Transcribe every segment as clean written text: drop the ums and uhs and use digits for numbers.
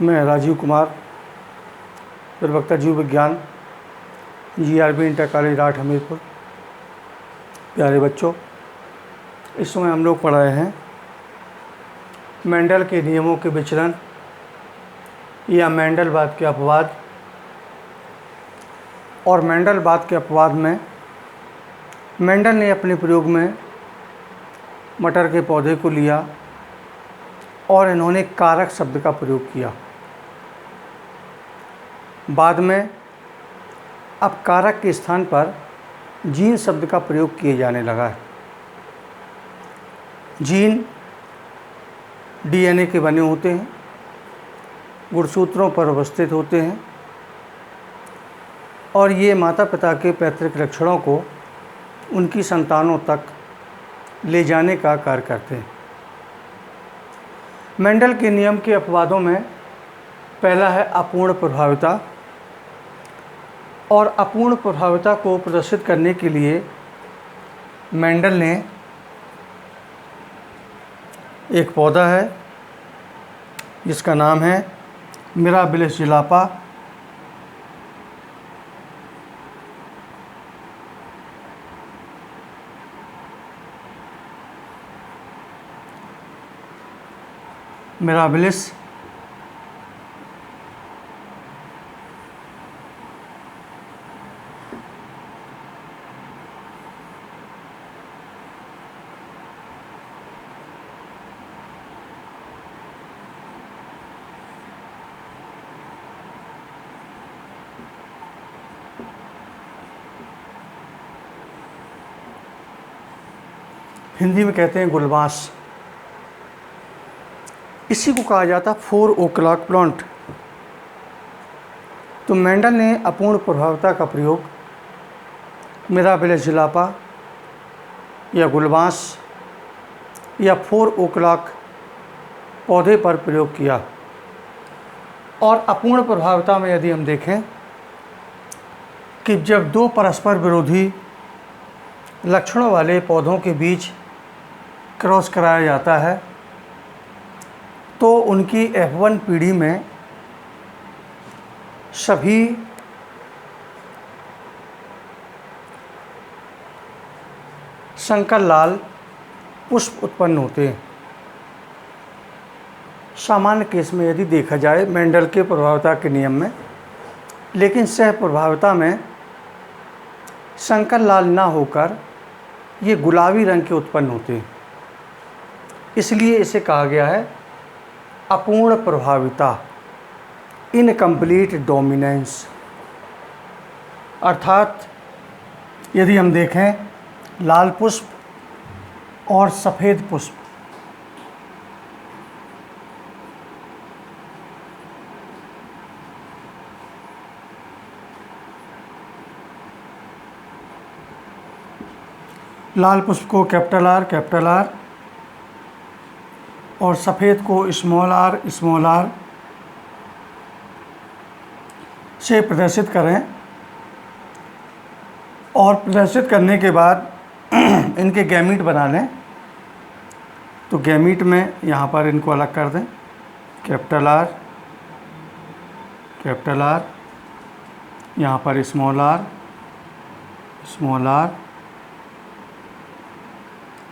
मैं राजीव कुमार, प्रवक्ता जीव विज्ञान, GRB इंटर कॉलेज राठ हमीरपुर। प्यारे बच्चों, इस समय हम लोग पढ़ रहे हैं मेंडल के नियमों के विचलन या मेंडलवाद के अपवाद। और मेंडलवाद के अपवाद में मेंडल ने अपने प्रयोग में मटर के पौधे को लिया और इन्होंने कारक शब्द का प्रयोग किया। बाद में अब कारक के स्थान पर जीन शब्द का प्रयोग किए जाने लगा है। जीन DNA के बने होते हैं, गुणसूत्रों पर अवस्थित होते हैं और ये माता पिता के पैतृक लक्षणों को उनकी संतानों तक ले जाने का कार्य करते हैं। मेंडल के नियम के अपवादों में पहला है अपूर्ण प्रभाविता। और अपूर्ण प्रभाविता को प्रदर्शित करने के लिए मेंडल ने एक पौधा है जिसका नाम है मिराबिलिस जिलापा। मिराबिलिस हिंदी में कहते हैं गुलबास। इसी को कहा जाता 4 o'clock प्लांट। तो मेंडल ने अपूर्ण प्रभाविता का प्रयोग मिराबिलिस जिलापा या गुलबास या 4 o'clock पौधे पर प्रयोग किया। और अपूर्ण प्रभाविता में यदि हम देखें कि जब दो परस्पर विरोधी लक्षणों वाले पौधों के बीच क्रॉस कराया जाता है तो उनकी F1 पीढ़ी में सभी संकर लाल पुष्प उत्पन्न होते हैं। सामान्य केस में यदि देखा जाए मेंडल के प्रभाविता के नियम में, लेकिन सह प्रभाविता में संकर लाल ना होकर ये गुलाबी रंग के उत्पन्न होते हैं। इसलिए इसे कहा गया है अपूर्ण प्रभाविता, इनकम्प्लीट डोमिनेंस। अर्थात यदि हम देखें लाल पुष्प और सफ़ेद पुष्प, लाल पुष्प को कैपिटल R और सफ़ेद को स्मॉल r से प्रदर्शित करें और प्रदर्शित करने के बाद इनके गैमीट बना लें। तो गैमीट में यहाँ पर इनको अलग कर दें, कैपिटल R, यहाँ पर स्मॉल r,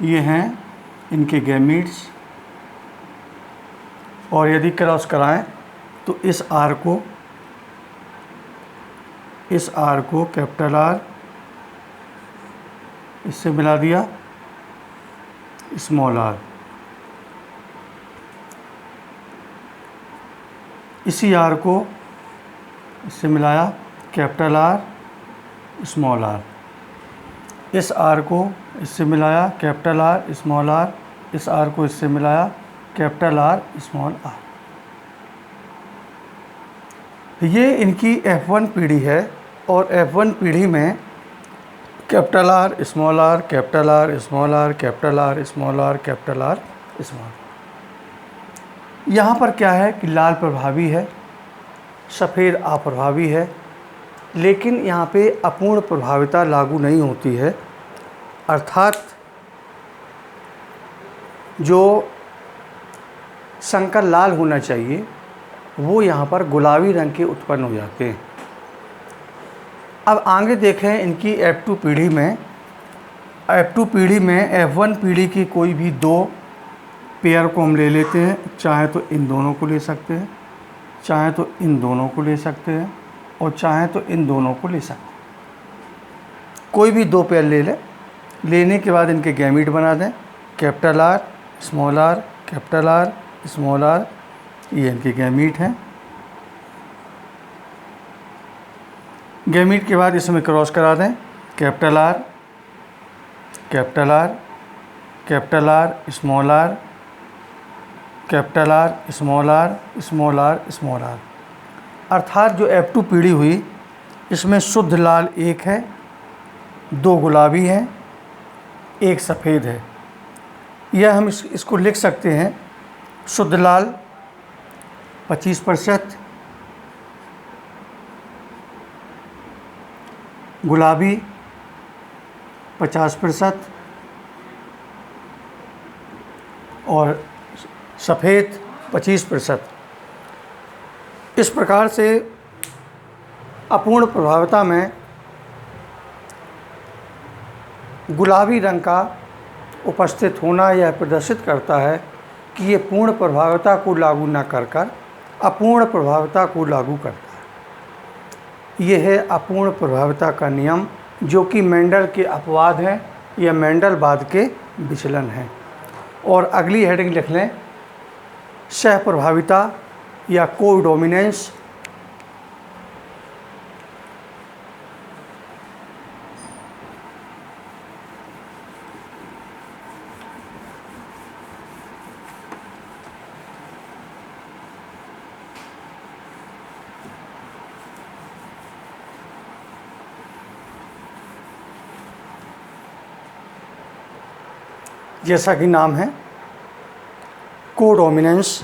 ये हैं इनके गैमीट्स। और यदि क्रॉस कराएं तो इस R को कैपिटल R इससे मिला दिया स्मॉल r, इसी R को इससे मिलाया कैपिटल R स्मॉल r, इस R को इससे मिलाया कैपिटल R स्मॉल r, इस R को इससे मिलाया कैपिटल R स्मॉल r। ये इनकी F1 पीढ़ी है और F1 पीढ़ी में capital R small r, capital R small r, capital R small r, capital R small. यहाँ पर क्या है कि लाल प्रभावी है, सफ़ेद अप्रभावी है, लेकिन यहाँ पे अपूर्ण प्रभाविता लागू नहीं होती है। अर्थात जो संकर लाल होना चाहिए वो यहाँ पर गुलाबी रंग के उत्पन्न हो जाते हैं। अब आगे देखें इनकी F2 पीढ़ी में। F2 पीढ़ी में F1 पीढ़ी की कोई भी दो पेयर को हम ले लेते हैं, चाहे तो इन दोनों को ले सकते हैं, चाहे तो इन दोनों को ले सकते हैं, और चाहे तो इन दोनों को ले सकते हैं। कोई भी दो पेयर ले लें। लेने के बाद इनके गैमीट बना दें, capital R small r, capital R small r, ये इनके गैमीट हैं। गैमीट के बाद इसमें क्रॉस करा दें, capital R capital R, capital R small r, capital R small r small r small r। अर्थात जो F2 पीढ़ी हुई इसमें शुद्ध लाल एक है, दो गुलाबी हैं, एक सफ़ेद है। यह हम इसको लिख सकते हैं शुद्ध लाल 25%, गुलाबी 50% और सफ़ेद 25%। इस प्रकार से अपूर्ण प्रभाविता में गुलाबी रंग का उपस्थित होना यह प्रदर्शित करता है कि ये पूर्ण प्रभाविता को लागू न कर अपूर्ण प्रभाविता को लागू करता है। ये है अपूर्ण प्रभाविता का नियम, जो कि मेंडल के अपवाद हैं या मेंडलवाद के विचलन हैं। और अगली हेडिंग लिख लें, सहप्रभाविता या कोडोमिनेंस। जैसा कि नाम है, कोडोमिनेंस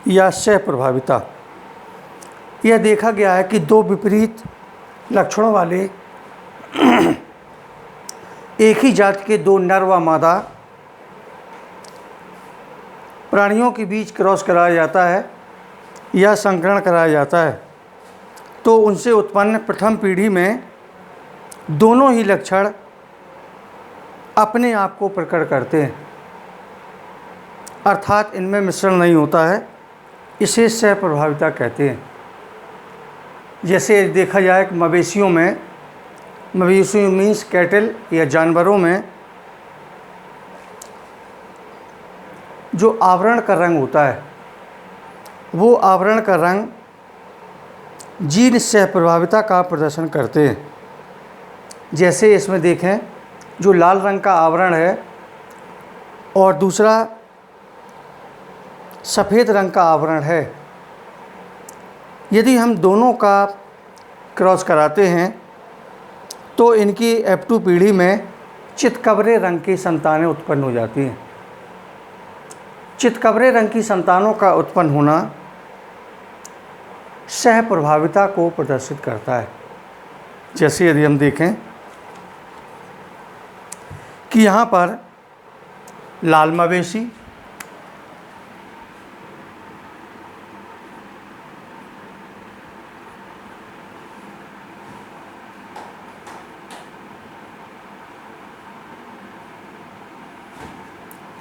या सहप्रभाविता। यह देखा गया है कि दो विपरीत लक्षणों वाले एक ही जाति के दो नर व मादा प्राणियों के बीच क्रॉस कराया जाता है या संकरण कराया जाता है, तो उनसे उत्पन्न प्रथम पीढ़ी में दोनों ही लक्षण अपने आप को प्रकट करते हैं, अर्थात इनमें मिश्रण नहीं होता है। इसे सहप्रभाविता कहते हैं। जैसे देखा जाए कि मवेशियों में, मवेशी मीन्स कैटल या जानवरों में, जो आवरण का रंग होता है वो आवरण का रंग जीन सहप्रभाविता का प्रदर्शन करते हैं। जैसे इसमें देखें, जो लाल रंग का आवरण है और दूसरा सफ़ेद रंग का आवरण है, यदि हम दोनों का क्रॉस कराते हैं तो इनकी F2 पीढ़ी में चितकबरे रंग की संतानें उत्पन्न हो जाती हैं। चितकबरे रंग की संतानों का उत्पन्न होना सहप्रभाविता को प्रदर्शित करता है। जैसे यदि हम देखें कि यहाँ पर लाल मवेशी,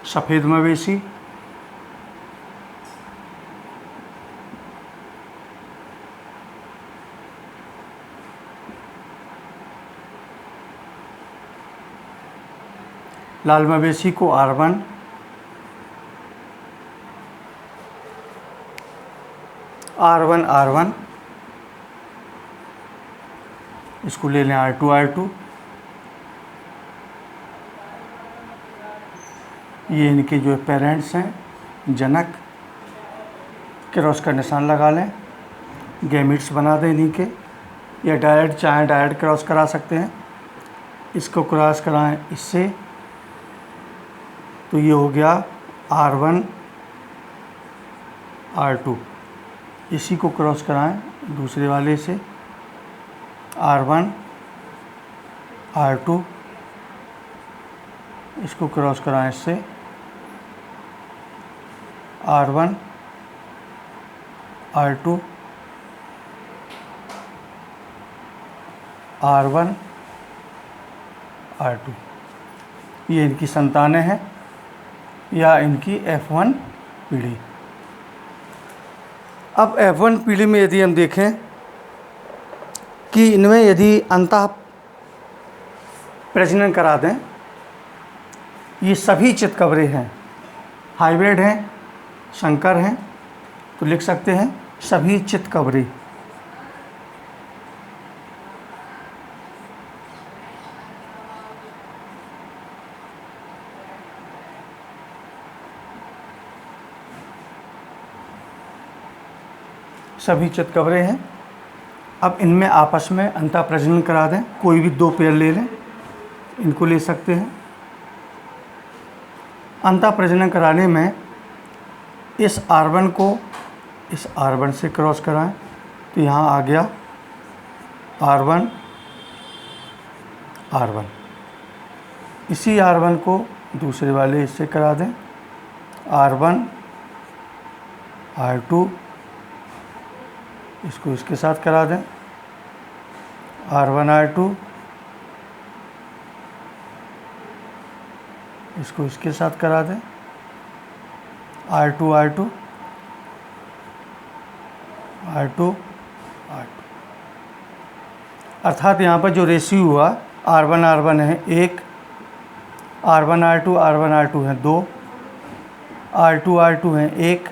सफ़ेद मवेशी, लाल मवेशी को R1, R1 R1, इसको ले लें R2 R2। ये इनके जो पेरेंट्स हैं, जनक, क्रॉस का निशान लगा लें, गैमीट्स बना दें इन्हीं के, या डायरेक्ट चाहे डायरेक्ट क्रॉस करा सकते हैं। इसको क्रॉस कराएं इससे, तो ये हो गया R1 R2। इसी को क्रॉस कराएं दूसरे वाले से, R1 R2, इसको क्रॉस कराएं इससे, R1 R2 R1 R2, ये इनकी संतानें हैं या इनकी F1 पीढ़ी। अब F1 पीढ़ी में यदि हम देखें कि इनमें यदि अंतः प्रजनन करा दें, ये सभी चितकबरे हैं, हाइब्रिड हैं, संकर हैं, तो लिख सकते हैं सभी चितकबरे। सभी चितकबरे हैं। अब इनमें आपस में अंतः प्रजनन करा दें, कोई भी 2 पेयर ले लें, इनको ले सकते हैं। अंतः प्रजनन कराने में इस R1 को इस R1 से क्रॉस कराएं, तो यहाँ आ गया R1 R1। इसी R1 को दूसरे वाले इससे करा दें, R1 R2, इसको इसके साथ करा दें, R1 R2, इसको इसके साथ करा दें, R2 R2 R2 R2। अर्थात यहाँ पर जो रेशियो हुआ R1 R1 है 1, R1 R2 R1 R2 है 2, R2 R2 है 1,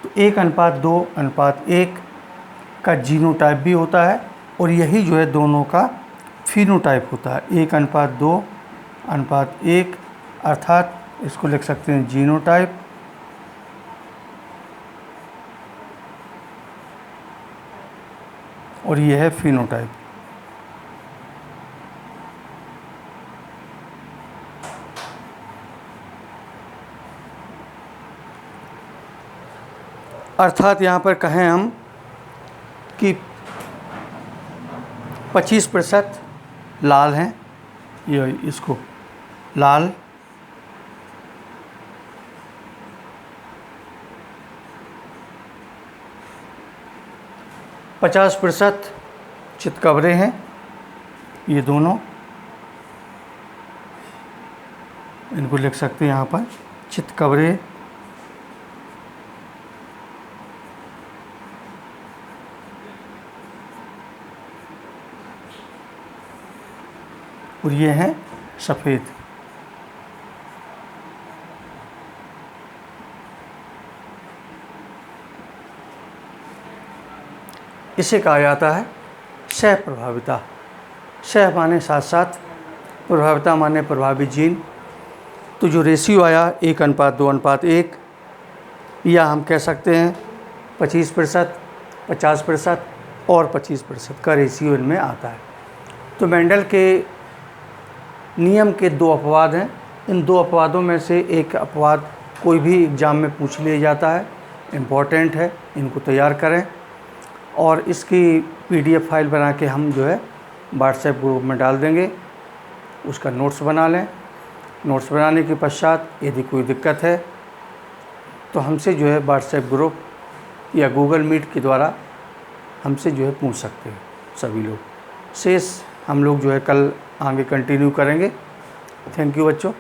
तो 1:2:1 का जीनोटाइप भी होता है, और यही जो है दोनों का फिनोटाइप होता है, 1:2:1, अर्थात इसको लिख सकते हैं जीनोटाइप, और ये है फिनोटाइप। अर्थात यहाँ पर कहें हम कि 25% लाल हैं, ये इसको लाल, 50% चितकबरे हैं, ये दोनों, इनको लिख सकते हैं यहाँ पर चितकबरे, और ये हैं सफ़ेद। इसे कहा जाता है सह प्रभाविता। सह माने साथ साथ, प्रभाविता माने प्रभावी जीन। तो जो रेशियो आया 1:2:1, या हम कह सकते हैं 25%, 50% और 25% का रेशियो इनमें आता है। तो मेंडल के नियम के 2 अपवाद हैं। इन 2 अपवादों में से एक अपवाद कोई भी एग्ज़ाम में पूछ लिया जाता है, इम्पॉर्टेंट है, इनको तैयार करें। और इसकी PDF फाइल बना के हम जो है व्हाट्सएप ग्रुप में डाल देंगे, उसका नोट्स बना लें। नोट्स बनाने के पश्चात यदि कोई दिक्कत है तो हमसे जो है व्हाट्सएप ग्रुप या गूगल मीट के द्वारा हमसे जो है पूछ सकते हैं सभी लोग। शेष हम लोग जो है कल आगे कंटिन्यू करेंगे। थैंक यू बच्चों।